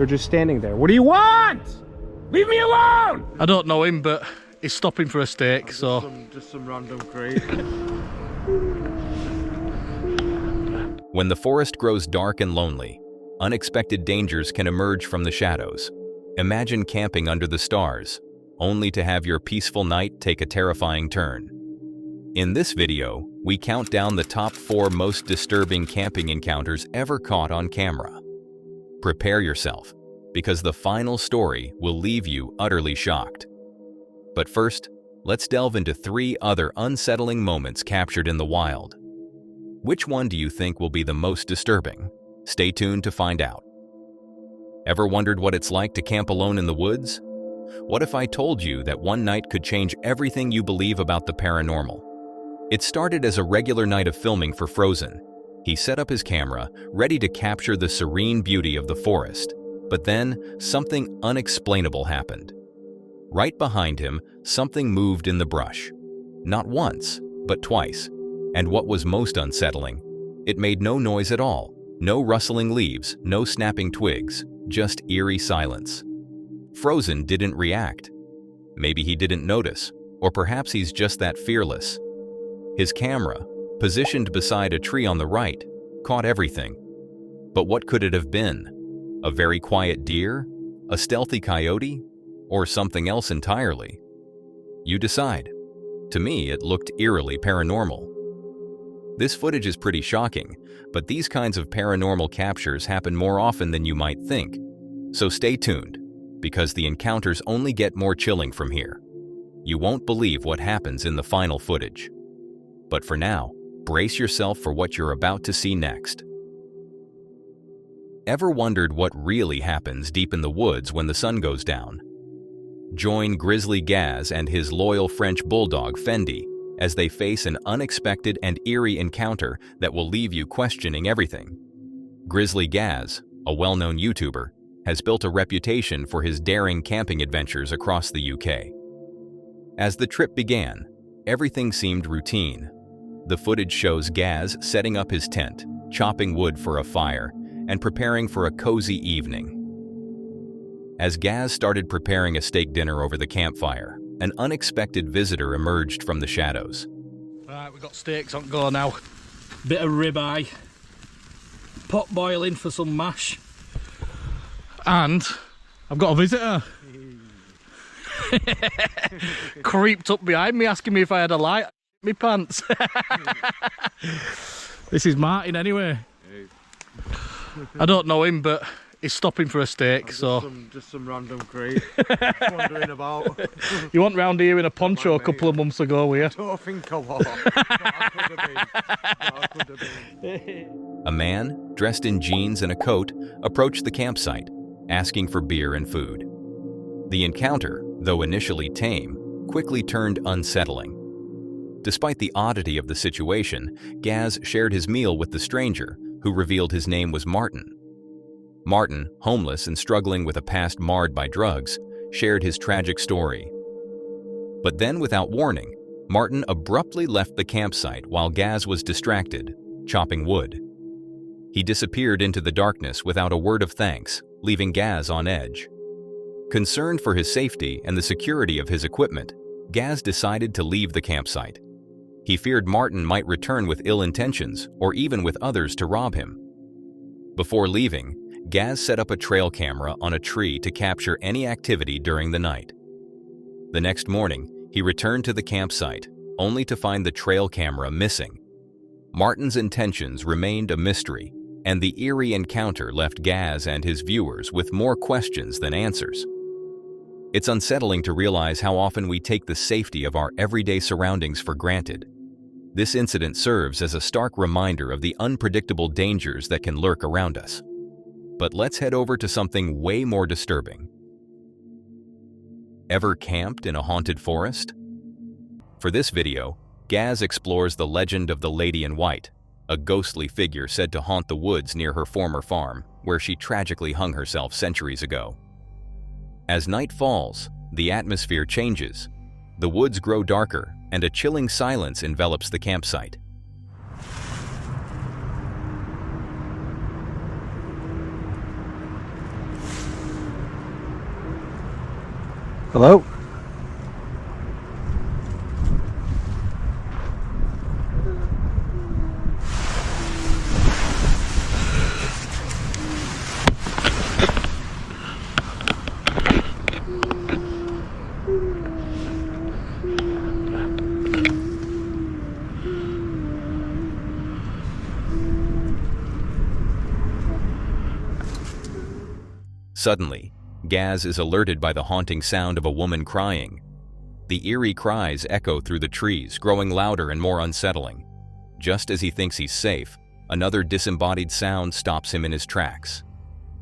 They're just standing there. What do you want? Leave me alone! I don't know him, but he's stopping for a steak, so... Just some random crate. When the forest grows dark and lonely, unexpected dangers can emerge from the shadows. Imagine camping under the stars, only to have your peaceful night take a terrifying turn. In this video, we count down the top 4 most disturbing camping encounters ever caught on camera. Prepare yourself, because the final story will leave you utterly shocked. But first, let's delve into 3 other unsettling moments captured in the wild. Which one do you think will be the most disturbing? Stay tuned to find out. Ever wondered what it's like to camp alone in the woods? What if I told you that one night could change everything you believe about the paranormal? It started as a regular night of filming for Frozen. He set up his camera, ready to capture the serene beauty of the forest. But then, something unexplainable happened. Right behind him, something moved in the brush. Not once, but twice. And what was most unsettling, it made no noise at all. No rustling leaves, no snapping twigs, just eerie silence. Frozen didn't react. Maybe he didn't notice, or perhaps he's just that fearless. His camera, positioned beside a tree on the right, caught everything. But what could it have been? A very quiet deer? A stealthy coyote? Or something else entirely? You decide. To me, it looked eerily paranormal. This footage is pretty shocking, but these kinds of paranormal captures happen more often than you might think. So stay tuned, because the encounters only get more chilling from here. You won't believe what happens in the final footage. But for now, brace yourself for what you're about to see next. Ever wondered what really happens deep in the woods when the sun goes down? Join Grizzly Gaz and his loyal French bulldog Fendi as they face an unexpected and eerie encounter that will leave you questioning everything. Grizzly Gaz, a well-known YouTuber, has built a reputation for his daring camping adventures across the UK. As the trip began, everything seemed routine. The footage shows Gaz setting up his tent, chopping wood for a fire, and preparing for a cozy evening. As Gaz started preparing a steak dinner over the campfire, an unexpected visitor emerged from the shadows. Right, we've got steaks on go now. Bit of ribeye. Pot boiling for some mash. And I've got a visitor. Creeped up behind me asking me if I had a light in my pants. This is Martin anyway. I don't know him, but he's stopping for a steak, Just some random crate. Just wandering about. You went round here in a poncho a couple of months ago, were you? I don't think I was. I could have been. A man, dressed in jeans and a coat, approached the campsite, asking for beer and food. The encounter, though initially tame, quickly turned unsettling. Despite the oddity of the situation, Gaz shared his meal with the stranger, who revealed his name was Martin. Martin, homeless and struggling with a past marred by drugs, shared his tragic story. But then, without warning, Martin abruptly left the campsite while Gaz was distracted, chopping wood. He disappeared into the darkness without a word of thanks, leaving Gaz on edge. Concerned for his safety and the security of his equipment, Gaz decided to leave the campsite. He feared Martin might return with ill intentions or even with others to rob him. Before leaving, Gaz set up a trail camera on a tree to capture any activity during the night. The next morning, he returned to the campsite, only to find the trail camera missing. Martin's intentions remained a mystery, and the eerie encounter left Gaz and his viewers with more questions than answers. It's unsettling to realize how often we take the safety of our everyday surroundings for granted. This incident serves as a stark reminder of the unpredictable dangers that can lurk around us. But let's head over to something way more disturbing. Ever camped in a haunted forest? For this video, Gaz explores the legend of the Lady in White, a ghostly figure said to haunt the woods near her former farm, where she tragically hung herself centuries ago. As night falls, the atmosphere changes. The woods grow darker, and a chilling silence envelops the campsite. Hello? Suddenly, Gaz is alerted by the haunting sound of a woman crying. The eerie cries echo through the trees, growing louder and more unsettling. Just as he thinks he's safe, another disembodied sound stops him in his tracks.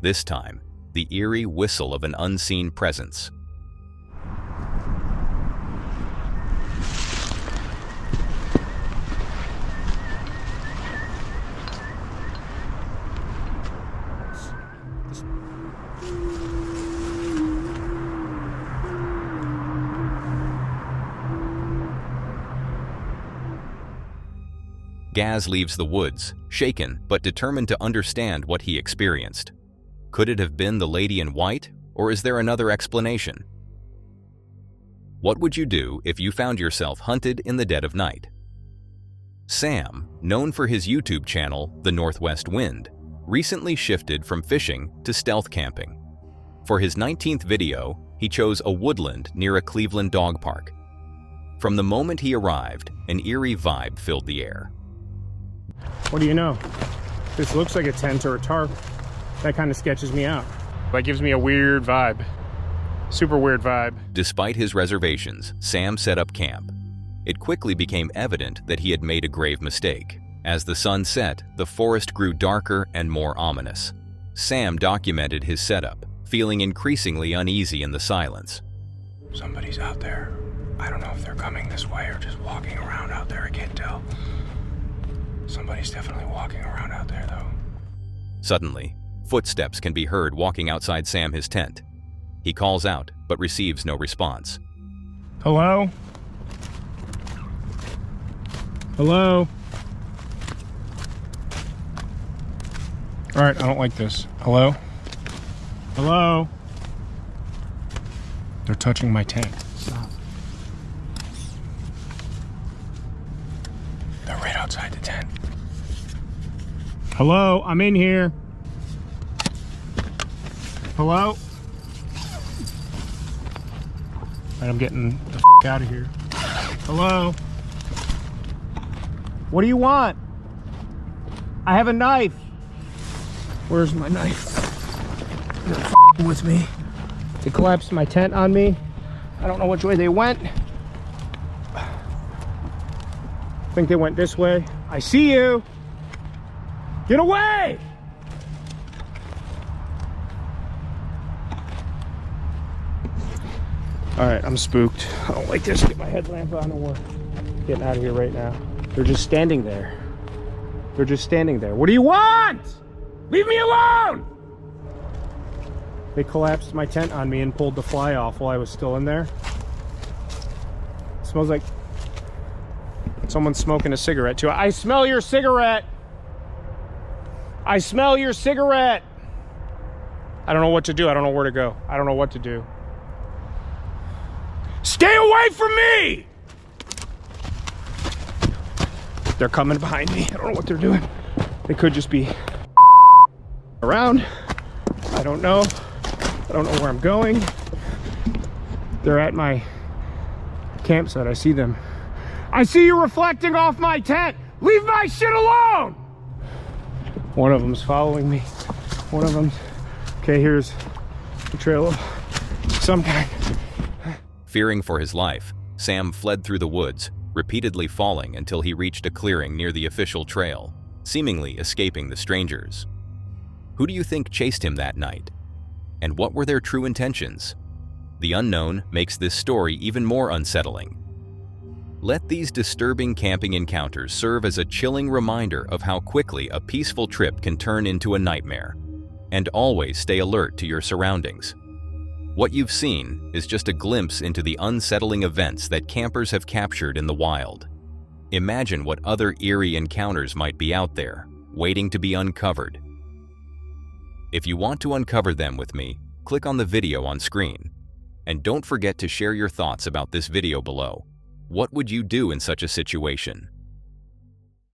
This time, the eerie whistle of an unseen presence. Gaz leaves the woods, shaken but determined to understand what he experienced. Could it have been the lady in white, or is there another explanation? What would you do if you found yourself hunted in the dead of night? Sam, known for his YouTube channel, The Northwest Wind, recently shifted from fishing to stealth camping. For his 19th video, he chose a woodland near a Cleveland dog park. From the moment he arrived, an eerie vibe filled the air. What do you know? This looks like a tent or a tarp. That kind of sketches me out. That gives me a weird vibe. Super weird vibe. Despite his reservations, Sam set up camp. It quickly became evident that he had made a grave mistake. As the sun set, the forest grew darker and more ominous. Sam documented his setup, feeling increasingly uneasy in the silence. Somebody's out there. I don't know if they're coming this way or just walking around out there. I can't tell. Somebody's definitely walking around out there, though. Suddenly, footsteps can be heard walking outside his tent. He calls out, but receives no response. Hello? Hello? All right, I don't like this. Hello? Hello? They're touching my tent. Stop. They're right outside the tent. Hello? I'm in here. Hello? All right, I'm getting the f out of here. Hello? What do you want? I have a knife. Where's my knife? They're f***ing with me. They collapsed my tent on me. I don't know which way they went. I think they went this way. I see you. Get away! All right, I'm spooked. I don't like this. Get my headlamp on and we're getting out of here right now. They're just standing there. They're just standing there. What do you want? Leave me alone! They collapsed my tent on me and pulled the fly off while I was still in there. It smells like someone's smoking a cigarette too. I smell your cigarette! I smell your cigarette! I don't know what to do. I don't know where to go. I don't know what to do. Stay away from me! They're coming behind me. I don't know what they're doing. They could just be around. I don't know. I don't know where I'm going. They're at my campsite. I see them. I see you reflecting off my tent. Leave my shit alone! One of them's following me. One of them. Okay, here's a trail of some kind. Fearing for his life, Sam fled through the woods, repeatedly falling until he reached a clearing near the official trail, seemingly escaping the strangers. Who do you think chased him that night? And what were their true intentions? The unknown makes this story even more unsettling. Let these disturbing camping encounters serve as a chilling reminder of how quickly a peaceful trip can turn into a nightmare. And always stay alert to your surroundings. What you've seen is just a glimpse into the unsettling events that campers have captured in the wild. Imagine what other eerie encounters might be out there, waiting to be uncovered. If you want to uncover them with me, click on the video on screen. And don't forget to share your thoughts about this video below. What would you do in such a situation?